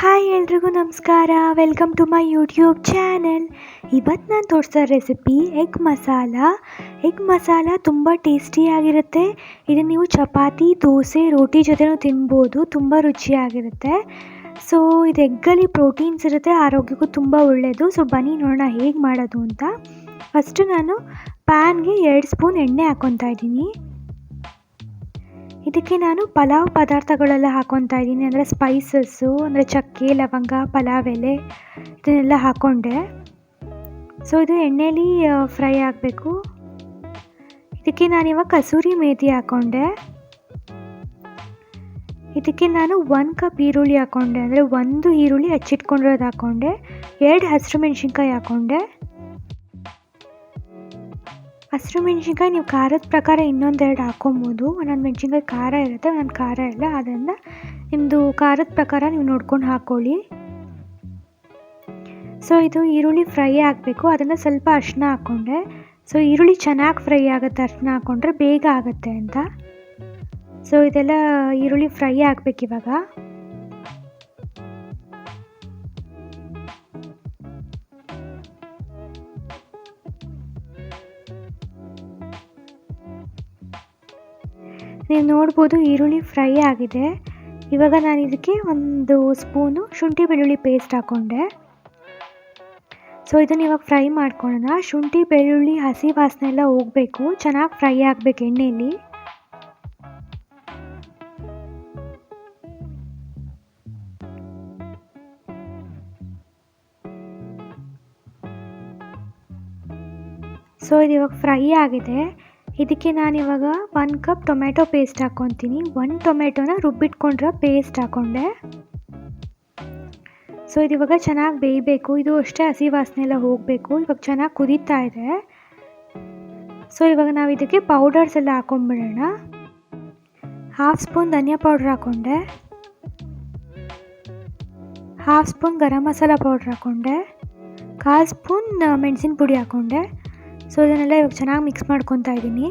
Hi ಎಲ್ರಿಗೂ ನಮಸ್ಕಾರ. Welcome to my YouTube channel. ಇವತ್ತು ನಾನು ತೋರಿಸೋ ರೆಸಿಪಿ ಎಗ್ ಮಸಾಲ ತುಂಬ ಟೇಸ್ಟಿಯಾಗಿರುತ್ತೆ. ಇದನ್ನು ನೀವು ಚಪಾತಿ, ದೋಸೆ, ರೋಟಿ ಜೊತೆನೂ ತಿನ್ಬೋದು. ತುಂಬ ರುಚಿಯಾಗಿರುತ್ತೆ. ಸೊ ಇದು ಎಗ್ಗಲ್ಲಿ ಪ್ರೋಟೀನ್ಸ್ ಇರುತ್ತೆ, ಆರೋಗ್ಯಕ್ಕೂ ತುಂಬ ಒಳ್ಳೆಯದು. ಸೊ ಬನ್ನಿ ನೋಡೋಣ ಹೇಗೆ ಮಾಡೋದು ಅಂತ. ಫಸ್ಟು ನಾನು ಪ್ಯಾನ್ಗೆ 2 ಸ್ಪೂನ್ ಎಣ್ಣೆ ಹಾಕ್ಕೊತಾ ಇದ್ದೀನಿ. ಇದಕ್ಕೆ ನಾನು ಪಲಾವ್ ಪದಾರ್ಥಗಳೆಲ್ಲ ಹಾಕ್ಕೊತಾ ಇದ್ದೀನಿ, ಅಂದರೆ ಸ್ಪೈಸಸ್ಸು, ಅಂದರೆ ಚಕ್ಕೆ, ಲವಂಗ, ಪಲಾವ್ ಎಲೆ ಇದನ್ನೆಲ್ಲ ಹಾಕ್ಕೊಂಡೆ. ಸೊ ಇದು ಎಣ್ಣೆಲಿ ಫ್ರೈ ಆಗಬೇಕು. ಇದಕ್ಕೆ ನಾನಿವಾಗ ಕಸೂರಿ ಮೇಥಿ ಹಾಕ್ಕೊಂಡೆ. ಇದಕ್ಕೆ ನಾನು 1 ಕಪ್ ಈರುಳ್ಳಿ ಹಾಕ್ಕೊಂಡೆ, ಅಂದರೆ 1 ಈರುಳ್ಳಿ ಹಚ್ಚಿಟ್ಕೊಂಡಿರೋದು ಹಾಕ್ಕೊಂಡೆ. 2 ಹಸಿರು ಮೆಣಸಿನ್ಕಾಯಿ ಹಾಕ್ಕೊಂಡೆ. ಹಸಿರು ಮೆಣಸಿನ್ಕಾಯಿ ನೀವು ಖಾರದ ಪ್ರಕಾರ ಇನ್ನೊಂದೆರಡು ಹಾಕ್ಕೊಬೋದು. ಒಂದೊಂದು ಮೆಣಸಿನ್ಕಾಯಿ ಖಾರ ಇರುತ್ತೆ, ಒಂದೊಂದು ಖಾರ ಇಲ್ಲ. ಅದರಿಂದ ನಿಮ್ಮದು ಖಾರದ ಪ್ರಕಾರ ನೀವು ನೋಡ್ಕೊಂಡು ಹಾಕ್ಕೊಳ್ಳಿ. ಸೊ ಇದು ಈರುಳ್ಳಿ ಫ್ರೈ ಆಗಬೇಕು, ಅದನ್ನು ಸ್ವಲ್ಪ ಅರಿಶಿನ ಹಾಕ್ಕೊಂಡೆ. ಸೊ ಈರುಳ್ಳಿ ಚೆನ್ನಾಗಿ ಫ್ರೈ ಆಗುತ್ತೆ ಅರಿಶಿನ ಹಾಕ್ಕೊಂಡ್ರೆ, ಬೇಗ ಆಗುತ್ತೆ ಅಂತ. ಸೊ ಇದೆಲ್ಲ ಈರುಳ್ಳಿ ಫ್ರೈ ಆಗಬೇಕಿವಾಗ. ನೀವು ನೋಡ್ಬೋದು ಈರುಳ್ಳಿ ಫ್ರೈ ಆಗಿದೆ. ಇವಾಗ ನಾನು ಇದಕ್ಕೆ 1 ಸ್ಪೂನು ಶುಂಠಿ ಬೆಳ್ಳುಳ್ಳಿ ಪೇಸ್ಟ್ ಹಾಕ್ಕೊಂಡೆ. ಸೊ ಇದನ್ನು ಇವಾಗ ಫ್ರೈ ಮಾಡ್ಕೊಳ್ಳೋಣ. ಶುಂಠಿ ಬೆಳ್ಳುಳ್ಳಿ ಹಸಿ ವಾಸನೆ ಎಲ್ಲ ಹೋಗಬೇಕು, ಚೆನ್ನಾಗಿ ಫ್ರೈ ಆಗಬೇಕು ಎಣ್ಣೆಯಲ್ಲಿ. ಸೊ ಇದು ಇವಾಗ ಫ್ರೈ ಆಗಿದೆ. ಇದಕ್ಕೆ ನಾನಿವಾಗ 1 ಕಪ್ ಟೊಮೆಟೊ ಪೇಸ್ಟ್ ಹಾಕ್ಕೊತೀನಿ. 1 ಟೊಮೆಟೊನ ರುಬ್ಬಿಟ್ಕೊಂಡ್ರೆ ಪೇಸ್ಟ್ ಹಾಕ್ಕೊಂಡೆ. ಸೊ ಇದು ಇವಾಗ ಚೆನ್ನಾಗಿ ಬೇಯಬೇಕು. ಇದು ಅಷ್ಟೇ ಹಸಿ ವಾಸನೆ ಎಲ್ಲ ಹೋಗಬೇಕು. ಇವಾಗ ಚೆನ್ನಾಗಿ ಕುದೀತಾ ಇದೆ. ಸೊ ಇವಾಗ ನಾವು ಇದಕ್ಕೆ ಪೌಡರ್ಸ್ ಎಲ್ಲ ಹಾಕ್ಕೊಂಬಿಡೋಣ. 1/2 ಸ್ಪೂನ್ ಧನಿಯಾ powder ಹಾಕ್ಕೊಂಡೆ. 1/2 spoon garam masala powder ಹಾಕ್ಕೊಂಡೆ. 1/4 spoon ಮೆಣಸಿನ ಪುಡಿ ಹಾಕ್ಕೊಂಡೆ. ಸೊ ಇದನ್ನೆಲ್ಲ ಇವಾಗ ಚೆನ್ನಾಗಿ ಮಿಕ್ಸ್ ಮಾಡ್ಕೊತಾ ಇದ್ದೀನಿ.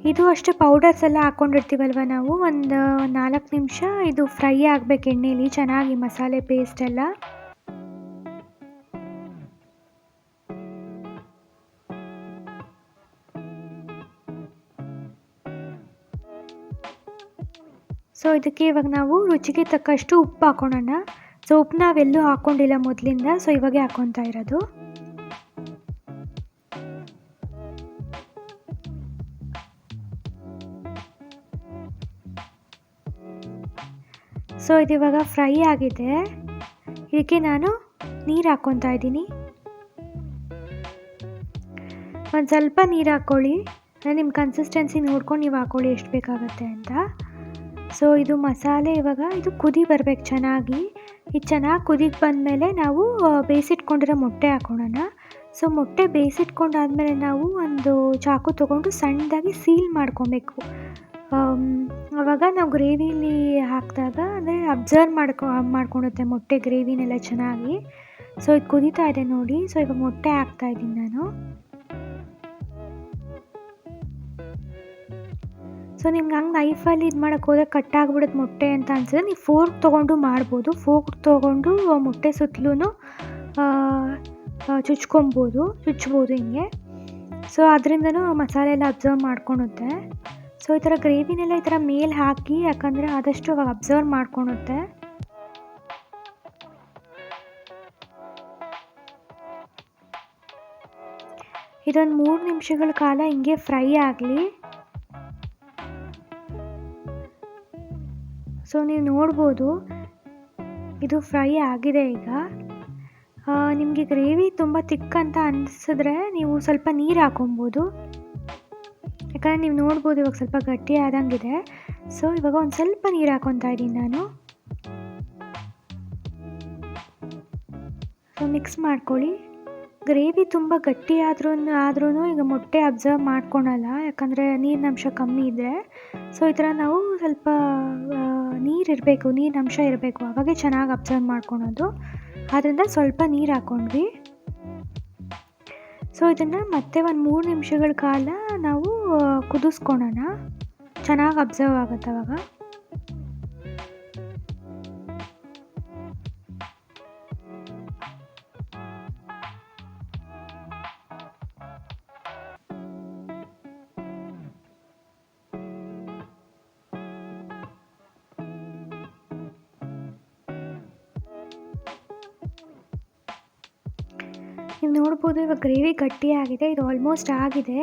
ಇದು ಅಷ್ಟೇ ಪೌಡರ್ಸ್ ಎಲ್ಲ ಹಾಕ್ಕೊಂಡಿರ್ತೀವಲ್ವ ನಾವು, ಒಂದು 4 ನಿಮಿಷ ಇದು ಫ್ರೈ ಆಗಬೇಕು ಎಣ್ಣೆಯಲ್ಲಿ ಚೆನ್ನಾಗಿ, ಮಸಾಲೆ ಪೇಸ್ಟ್ ಎಲ್ಲ. ಸೊ ಇದಕ್ಕೆ ಇವಾಗ ನಾವು ರುಚಿಗೆ ತಕ್ಕಷ್ಟು ಉಪ್ಪು ಹಾಕ್ಕೊಳ್ಳೋಣ. ಸೊ ಉಪ್ಪು ನಾವೆಲ್ಲೂ ಹಾಕ್ಕೊಂಡಿಲ್ಲ ಮೊದಲಿಂದ, ಸೊ ಇವಾಗೆ ಹಾಕ್ಕೊತಾ ಇರೋದು. ಸೊ ಇದು ಇವಾಗ ಫ್ರೈ ಆಗಿದೆ. ಇದಕ್ಕೆ ನಾನು ನೀರು ಹಾಕ್ಕೊತಾ ಇದ್ದೀನಿ. ಒಂದು ಸ್ವಲ್ಪ ನೀರು ಹಾಕ್ಕೊಳ್ಳಿ, ನಿಮ್ಮ ಕನ್ಸಿಸ್ಟೆನ್ಸಿ ನೋಡ್ಕೊಂಡು ನೀವು ಹಾಕ್ಕೊಳ್ಳಿ ಎಷ್ಟು ಬೇಕಾಗುತ್ತೆ ಅಂತ. ಸೊ ಇದು ಮಸಾಲೆ ಇವಾಗ ಇದು ಕುದಿ ಬರಬೇಕು ಚೆನ್ನಾಗಿ. ಇದು ಚೆನ್ನಾಗಿ ಕುದಿಗೆ ಬಂದಮೇಲೆ ನಾವು ಬೇಯಿಸಿಟ್ಕೊಂಡಿರೋ ಮೊಟ್ಟೆ ಹಾಕ್ಕೊಳ್ಳೋಣ. ಸೊ ಮೊಟ್ಟೆ ಬೇಯಿಸಿಟ್ಕೊಂಡಾದ್ಮೇಲೆ ನಾವು ಒಂದು ಚಾಕು ತೊಗೊಂಡು ಸಣ್ಣದಾಗಿ ಸೀಲ್ ಮಾಡ್ಕೊಬೇಕು. ಆವಾಗ ನಾವು ಗ್ರೇವಿಲಿ ಹಾಕಿದಾಗ ಅಂದರೆ ಅಬ್ಸರ್ವ್ ಮಾಡ್ಕೊಳುತ್ತೆ ಮೊಟ್ಟೆ ಗ್ರೇವಿನೆಲ್ಲ ಚೆನ್ನಾಗಿ. ಸೊ ಇದು ಕುದೀತಾ ಇದೆ ನೋಡಿ. ಸೊ ಇವಾಗ ಮೊಟ್ಟೆ ಹಾಕ್ತಾಯಿದ್ದೀನಿ ನಾನು. ಸೊ ನಿಮ್ಗೆ ಹಂಗೆ ನೈಫಲ್ಲಿ ಇದು ಮಾಡೋಕ್ಕೆ ಹೋದರೆ ಕಟ್ಟಾಗ್ಬಿಡುತ್ತೆ ಮೊಟ್ಟೆ ಅಂತ ಅನ್ಸಿದ್ರೆ ನೀವು ಫೋರ್ಕ್ ತೊಗೊಂಡು ಮಾಡ್ಬೋದು. ಫೋರ್ಕ್ ತೊಗೊಂಡು ಮೊಟ್ಟೆ ಸುತ್ತಲೂ ಚುಚ್ಬೋದು ಹಿಂಗೆ. ಸೊ ಅದರಿಂದನೂ ಮಸಾಲೆ ಎಲ್ಲ ಅಬ್ಸರ್ವ್ ಮಾಡ್ಕೊಳುತ್ತೆ. ಸೊ ಈ ಥರ ಗ್ರೇವಿನೆಲ್ಲ ಈ ಥರ ಮೇಲೆ ಹಾಕಿ, ಯಾಕಂದರೆ ಆದಷ್ಟು ಅವಾಗ ಅಬ್ಸರ್ವ್ ಮಾಡ್ಕೊಳುತ್ತೆ. ಇದೊಂದು 3 ನಿಮಿಷಗಳ ಕಾಲ ಹಿಂಗೆ ಫ್ರೈ ಆಗಲಿ. ಸೊ ನೀವು ನೋಡ್ಬೋದು ಇದು ಫ್ರೈ ಆಗಿದೆ ಈಗ. ನಿಮಗೆ ಗ್ರೇವಿ ತುಂಬ ತಿಕ್ ಅಂತ ಅನಿಸಿದ್ರೆ ನೀವು ಸ್ವಲ್ಪ ನೀರು ಹಾಕೊಬೋದು. ಯಾಕಂದರೆ ನೀವು ನೋಡ್ಬೋದು ಇವಾಗ ಸ್ವಲ್ಪ ಗಟ್ಟಿ ಆದಂಗಿದೆ. ಸೊ ಇವಾಗ ಒಂದು ಸ್ವಲ್ಪ ನೀರು ಹಾಕ್ಕೊತಾ ಇದ್ದೀನಿ ನಾನು. ಸೊ ಮಿಕ್ಸ್ ಮಾಡ್ಕೊಳ್ಳಿ. ಗ್ರೇವಿ ತುಂಬ ಗಟ್ಟಿ ಆದ್ರೂ ಈಗ ಮೊಟ್ಟೆ ಅಬ್ಸರ್ವ್ ಮಾಡ್ಕೊಳಲ್ಲ, ಯಾಕಂದರೆ ನೀರಿನಂಶ ಕಮ್ಮಿ ಇದೆ. ಸೊ ಈ ಥರ ನಾವು ಸ್ವಲ್ಪ ನೀರಿನಂಶ ಇರಬೇಕು, ಆವಾಗೇ ಚೆನ್ನಾಗಿ ಅಬ್ಸರ್ವ್ ಮಾಡ್ಕೊಳೋದು. ಆದ್ದರಿಂದ ಸ್ವಲ್ಪ ನೀರು ಹಾಕ್ಕೊಂಡ್ವಿ. ಸೊ ಇದನ್ನು ಮತ್ತೆ ಒಂದು 3 ನಿಮಿಷಗಳ ಕಾಲ ನಾವು ಕುದಿಸ್ಕೊಳ್ಳೋಣ. ಚೆನ್ನಾಗಿ ಅಬ್ಸರ್ವ್ ಆಗುತ್ತೆ ಅವಾಗ. ನೀವು ನೋಡ್ಬೋದು ಇವಾಗ ಗ್ರೇವಿ ಗಟ್ಟಿಯಾಗಿದೆ. ಇದು ಆಲ್ಮೋಸ್ಟ್ ಆಗಿದೆ.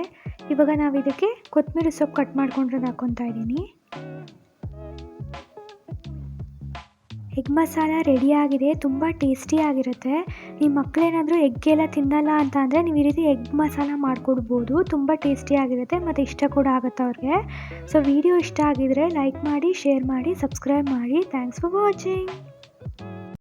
ಇವಾಗ ನಾವು ಇದಕ್ಕೆ ಕೊತ್ತಂಬರಿ ಸೊಪ್ಪು ಕಟ್ ಮಾಡ್ಕೊಂಡಿರೋದು ಹಾಕ್ಕೊತಾ ಇದ್ದೀನಿ. ಎಗ್ ಮಸಾಲ ರೆಡಿಯಾಗಿದೆ. ತುಂಬ ಟೇಸ್ಟಿಯಾಗಿರುತ್ತೆ. ನಿಮ್ಮ ಮಕ್ಕಳೇನಾದರೂ ಎಗ್ಗೆಲ್ಲ ತಿನ್ನಲ್ಲ ಅಂತ ಅಂದರೆ ನೀವು ಈ ರೀತಿ ಎಗ್ ಮಸಾಲ ಮಾಡಿಕೊಡ್ಬೋದು. ತುಂಬ ಟೇಸ್ಟಿಯಾಗಿರುತ್ತೆ ಮತ್ತು ಇಷ್ಟ ಕೂಡ ಆಗುತ್ತೆ ಅವ್ರಿಗೆ. ಸೊ ವಿಡಿಯೋ ಇಷ್ಟ ಆಗಿದರೆ ಲೈಕ್ ಮಾಡಿ, ಶೇರ್ ಮಾಡಿ, ಸಬ್ಸ್ಕ್ರೈಬ್ ಮಾಡಿ. Thanks for watching.